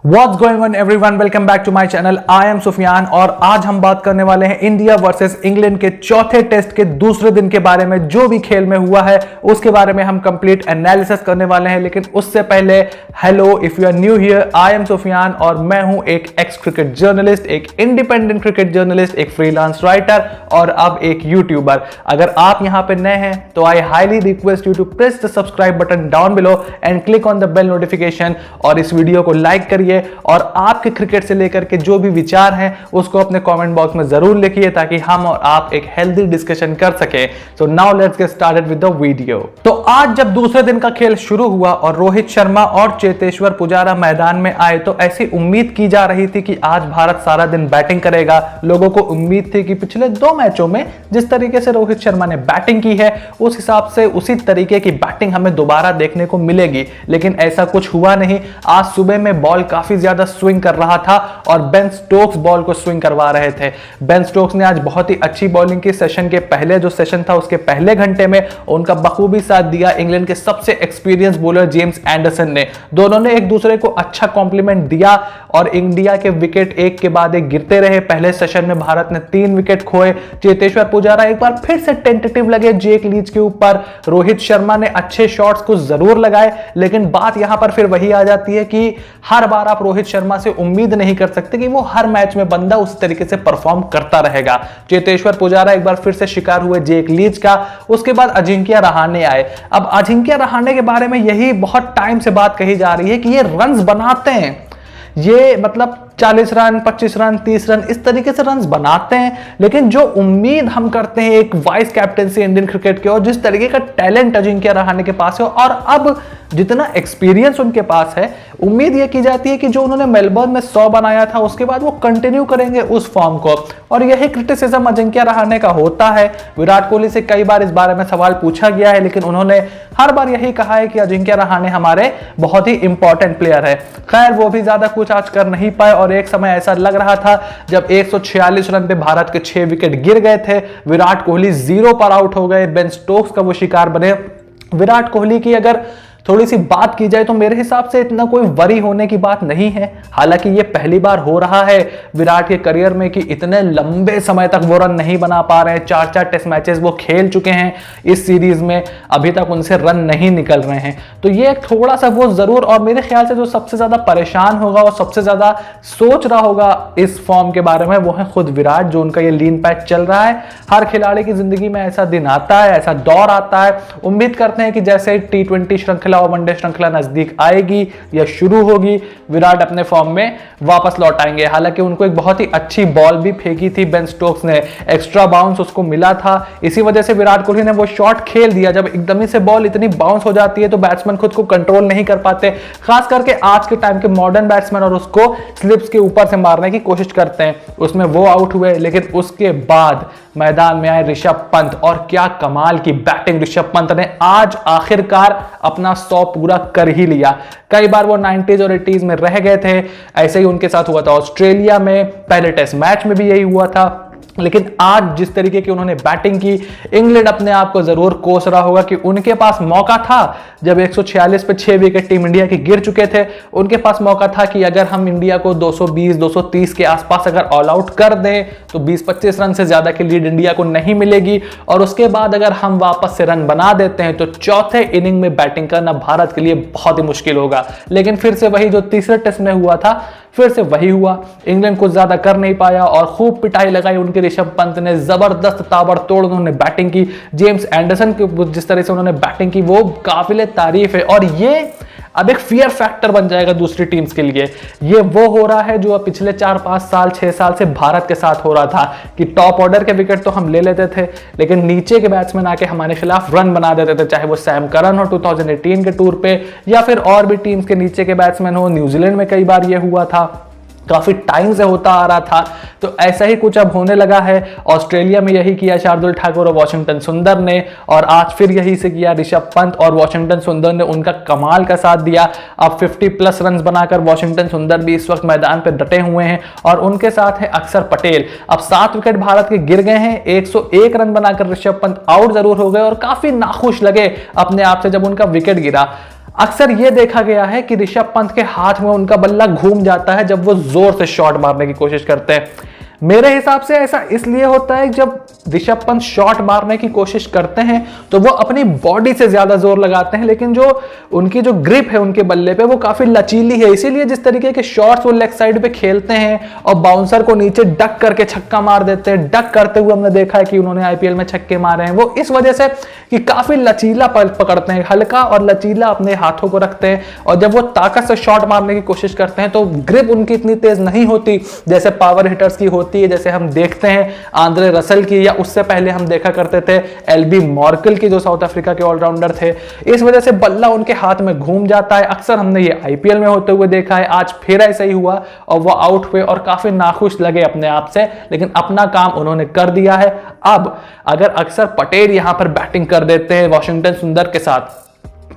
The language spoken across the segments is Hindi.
What's going on everyone? Welcome back to my channel. I am Sufiyan और आज हम बात करने वाले हैं इंडिया वर्सेस इंग्लैंड के चौथे टेस्ट के दूसरे दिन के बारे में। जो भी खेल में हुआ है उसके बारे में हम कंप्लीट एनालिसिस करने वाले हैं। लेकिन उससे पहले hello, if you are new here, I am Sufiyan और मैं हूं एक एक्स क्रिकेट जर्नलिस्ट, एक इंडिपेंडेंट क्रिकेट जर्नलिस्ट, एक फ्रीलांस राइटर और अब एक यूट्यूबर। अगर आप यहां पे नए हैं तो I highly request you to press the subscribe button down below and click on the bell notification और इस वीडियो को लाइक करिए और आपके क्रिकेट से लेकर के जो भी विचार हैं उसको अपने कमेंट बॉक्स में जरूर लिखिए ताकि हम और आप एक हेल्दी डिस्कशन कर सके। So now let's get started with the video. तो आज जब दूसरे दिन का खेल शुरू हुआ और रोहित शर्मा और चेतेश्वर पुजारा मैदान में आए तो ऐसी उम्मीद की जा रही थी कि आज भारत सारा दिन बैटिंग करेगा। लोगों को उम्मीद थी कि पिछले दो मैचों में जिस तरीके से रोहित शर्मा ने बैटिंग की है उस हिसाब से उसी तरीके की बैटिंग हमें दोबारा देखने को मिलेगी, लेकिन ऐसा कुछ हुआ नहीं। आज सुबह में बॉल काफी ज्यादा स्विंग कर रहा था और बेन स्टोक्स बॉल को स्विंग करवा रहे थे। बेन स्टोक्स ने आज बहुत ही अच्छी बॉलिंग की। सेशन के पहले जो सेशन था उसके पहले घंटे में उनका बखूबी साथ दिया इंग्लैंड के सबसे एक्सपीरियंस बॉलर जेम्स एंडरसन ने। दोनों ने एक दूसरे को अच्छा कॉम्प्लीमेंट दिया और इंडिया के विकेट एक के बाद एक गिरते रहे। पहले सेशन में भारत ने 3 विकेट खोए। चेतेश्वर पुजारा एक बार फिर से टेंटेटिव लगे जेक लीच के ऊपर। रोहित शर्मा ने अच्छे शॉट्स को जरूर लगाए, लेकिन बात यहां पर फिर वही आ जाती है कि हर बार आप रोहित शर्मा से उम्मीद नहीं कर सकते कि वो हर मैच में बंदा उस तरीके से परफॉर्म करता रहेगा। चेतेश्वर पुजारा एक बार फिर से शिकार हुए जेक लीच का। उसके बाद अजिंक्य रहाणे आए। अब अजिंक्य रहाणे के बारे में यही बहुत टाइम से बात कही जा रही है कि ये रन्स बनाते हैं, ये मतलब 40 रन, 25 रन, 30 रन इस तरीके से रन्स बनाते हैं, लेकिन जो उम्मीद हम करते हैं एक वाइस कैप्टेंसी इंडियन क्रिकेट के और जिस तरीके का टैलेंट अजिंक्य रहाणे के पास है और अब जितना एक्सपीरियंस उनके पास है, उम्मीद यह की जाती है कि जो उन्होंने मेलबर्न में 100 बनाया था उसके बाद वो कंटिन्यू करेंगे उस फॉर्म को। और यही क्रिटिसिज्म अजिंक्य रहाणे का होता है। विराट कोहली से कई बार इस बारे में सवाल पूछा गया है, लेकिन उन्होंने हर बार यही कहा है कि अजिंक्य रहाणे हमारे बहुत ही इंपॉर्टेंट प्लेयर है। खैर वो भी ज्यादा कुछ आज कर नहीं पाए और एक समय ऐसा लग रहा था जब 146 रन पे भारत के 6 विकेट गिर गए थे, विराट कोहली 0 पर आउट हो गए, बेन स्टोक्स का वो शिकार बने। विराट कोहली की अगर थोड़ी सी बात की जाए तो मेरे हिसाब से इतना कोई वरी होने की बात नहीं है। हालांकि ये पहली बार हो रहा है विराट के करियर में कि इतने लंबे समय तक वो रन नहीं बना पा रहे हैं। 4 टेस्ट मैचेस वो खेल चुके हैं इस सीरीज में, अभी तक उनसे रन नहीं निकल रहे हैं। तो ये थोड़ा सा वो जरूर, और मेरे ख्याल से जो सबसे ज्यादा परेशान होगा और सबसे ज्यादा सोच रहा होगा इस फॉर्म के बारे में वो है खुद विराट, जो उनका ये लीन पैच चल रहा है। हर खिलाड़ी की जिंदगी में ऐसा दिन आता है, ऐसा दौर आता है। उम्मीद करते हैं कि जैसे T20 श्रृंखला और वनडे श्रृंखला नजदीक आएगी या शुरू होगी, विराट अपने फॉर्म में वापस लौट आएंगे। हालांकि उनको एक बहुत ही अच्छी बॉल भी फेंकी थी बेन स्टोक्स ने, एक्स्ट्रा बाउंस उसको मिला था। इसी वजह से विराट कोहली ने वो शॉट खेल दिया। जब एकदम से बॉल इतनी बाउंस हो जाती है तो बैट्समैन खुद को कंट्रोल नहीं कर पाते, खास करके आज के टाइम के मॉडर्न बैट्समैन, और उसको स्लिप्स के ऊपर से मारने की कोशिश करते हैं। उसमें वो आउट हुए, लेकिन उसके बाद मैदान में आए ऋषभ पंत और क्या कमाल की बैटिंग ऋषभ पंत ने आज आखिरकार अपना 100 पूरा कर ही लिया। कई बार वो 90s और 80s में रह गए थे, ऐसे ही उनके साथ हुआ था ऑस्ट्रेलिया में, पहले टेस्ट मैच में भी यही हुआ था। लेकिन आज जिस तरीके की उन्होंने बैटिंग की, इंग्लैंड अपने आप को जरूर कोस रहा होगा कि उनके पास मौका था जब 146 पे 6 विकेट टीम इंडिया के गिर चुके थे। उनके पास मौका था कि अगर हम इंडिया को 220-230 के आसपास अगर ऑल आउट कर दें तो 20-25 रन से ज्यादा की लीड इंडिया को नहीं मिलेगी, और उसके बाद अगर हम वापस से रन बना देते हैं तो चौथे इनिंग में बैटिंग करना भारत के लिए बहुत ही मुश्किल होगा। लेकिन फिर से वही जो तीसरे टेस्ट में हुआ था, फिर से वही हुआ। इंग्लैंड कुछ ज्यादा कर नहीं पाया और खूब पिटाई लगाई उनके ऋषभ पंत ने, जबरदस्त ताबड़तोड़ उन्होंने बैटिंग की। जेम्स एंडरसन की जिस तरह से उन्होंने बैटिंग की वो काबिले तारीफ है, और ये अब एक फियर फैक्टर बन जाएगा दूसरी टीम्स के लिए। ये वो हो रहा है जो पिछले 4-5 साल 6 साल से भारत के साथ हो रहा था कि टॉप ऑर्डर के विकेट तो हम ले लेते थे, लेकिन नीचे के बैट्समैन आके हमारे खिलाफ रन बना देते थे, चाहे वो सैम करन हो 2018 के टूर पे या फिर और भी टीम्स के नीचे के बैट्समैन हो। न्यूजीलैंड में कई बार ये हुआ था, काफी टाइम से होता आ रहा था। तो ऐसा ही कुछ अब होने लगा है। ऑस्ट्रेलिया में यही किया शार्दुल ठाकुर और वॉशिंगटन सुंदर ने, और आज फिर यही से किया ऋषभ पंत और वॉशिंगटन सुंदर ने उनका कमाल का साथ दिया। अब 50+ रन बनाकर वॉशिंगटन सुंदर भी इस वक्त मैदान पर डटे हुए हैं और उनके साथ है अक्षर पटेल। अब 7 विकेट भारत के गिर गए हैं, 101 रन बनाकर ऋषभ पंत आउट जरूर हो गए और काफी नाखुश लगे अपने आप से जब उनका विकेट गिरा। अक्सर ये देखा गया है कि ऋषभ पंत के हाथ में उनका बल्ला घूम जाता है जब वो जोर से शॉट मारने की कोशिश करते हैं। मेरे हिसाब से ऐसा इसलिए होता है जब ऋषभ पंत शॉट मारने की कोशिश करते हैं तो वो अपनी बॉडी से ज्यादा जोर लगाते हैं, लेकिन जो उनकी जो ग्रिप है उनके बल्ले पे वो काफी लचीली है। इसीलिए जिस तरीके के शॉट्स वो लेग साइड पे खेलते हैं और बाउंसर को नीचे डक करके छक्का मार देते हैं, डक करते हुए हमने देखा है कि उन्होंने आईपीएल में छक्के मारे हैं, वो इस वजह से कि काफी लचीला पकड़ते हैं, हल्का और लचीला अपने हाथों को रखते हैं। और जब वो ताकत से शॉट मारने की कोशिश करते हैं तो ग्रिप उनकी इतनी तेज नहीं होती जैसे पावर हिटर्स की होती है, जैसे हम देखते हैं आंद्रे रसल की, या उससे पहले हम देखा करते थे एलबी मॉर्कल की जो साउथ अफ्रीका के ऑलराउंडर थे। इस वजह से बल्ला उनके हाथ में घूम जाता है। अक्सर हमने ये आईपीएल में होते हुए देखा है। आज फिर ऐसा ही हुआ और वो आउट हुए और काफी नाखुश लगे अपने आप से, लेकिन अपना काम उन्होंने कर दिया है। अब अगर अक्षर पटेल यहां पर बैटिंग कर देते हैं वाशिंगटन सुंदर के साथ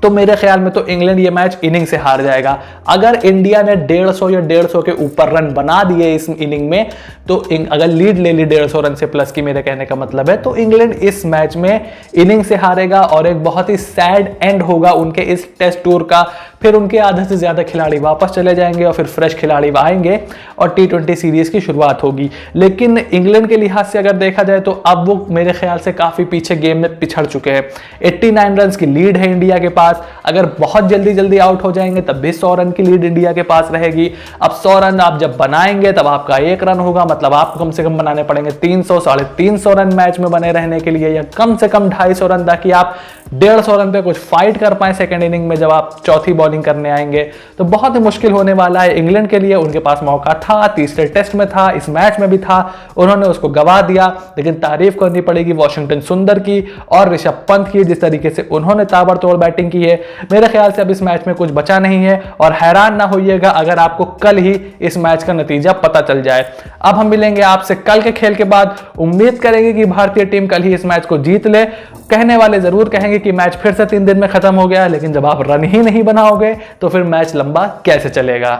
तो मेरे ख्याल में तो इंग्लैंड ये मैच इनिंग से हार जाएगा। अगर इंडिया ने 150 या 150 के ऊपर रन बना दिए इस इनिंग में, तो अगर लीड ले ली 150 रन से प्लस की, मेरे कहने का मतलब है, तो इंग्लैंड इस मैच में इनिंग से हारेगा और एक बहुत ही सैड एंड होगा उनके इस टेस्ट टूर का। फिर उनके आधे से ज्यादा खिलाड़ी वापस चले जाएंगे और फिर फ्रेश खिलाड़ी आएंगे और T20 सीरीज की शुरुआत होगी। लेकिन इंग्लैंड के लिहाज से अगर देखा जाए तो अब वो मेरे ख्याल से काफी पीछे गेम में पिछड़ चुके हैं। 89 रन की लीड है इंडिया के पास। अगर बहुत जल्दी आउट हो जाएंगे तब भी 100 रन की लीड इंडिया के पास रहेगी। अब 100 रन आप जब बनाएंगे तब आपका 1 रन होगा, मतलब आपको कम से कम बनाने पड़ेंगे 300 साढ़े 300 रन मैच में बने रहने के लिए, या कम से कम 250 रन, ताकि आप 150 रन पे कुछ फाइट कर पाए सेकेंड इनिंग में जब आप चौथी बॉलिंग करने आएंगे। तो बहुत ही मुश्किल होने वाला है इंग्लैंड के लिए। उनके पास मौका था, तीसरे टेस्ट में था, इस मैच में भी था, उन्होंने उसको गवा दिया। लेकिन तारीफ करनी पड़ेगी वॉशिंगटन सुंदर की और ऋषभ पंत की, जिस तरीके से उन्होंने ताबड़तोड़ बैटिंग की है। मेरे ख्याल से अब इस मैच में कुछ बचा नहीं है और हैरान ना होइएगा अगर आपको कल ही इस मैच का नतीजा पता चल जाए। अब हम मिलेंगे आपसे कल के खेल के बाद। उम्मीद करेंगे कि भारतीय टीम कल ही इस मैच को जीत ले। कहने वाले जरूर कहेंगे कि मैच फिर से 3 दिन में खत्म हो गया, लेकिन जब आप रन ही नहीं बनाओगे तो फिर मैच लंबा कैसे चलेगा।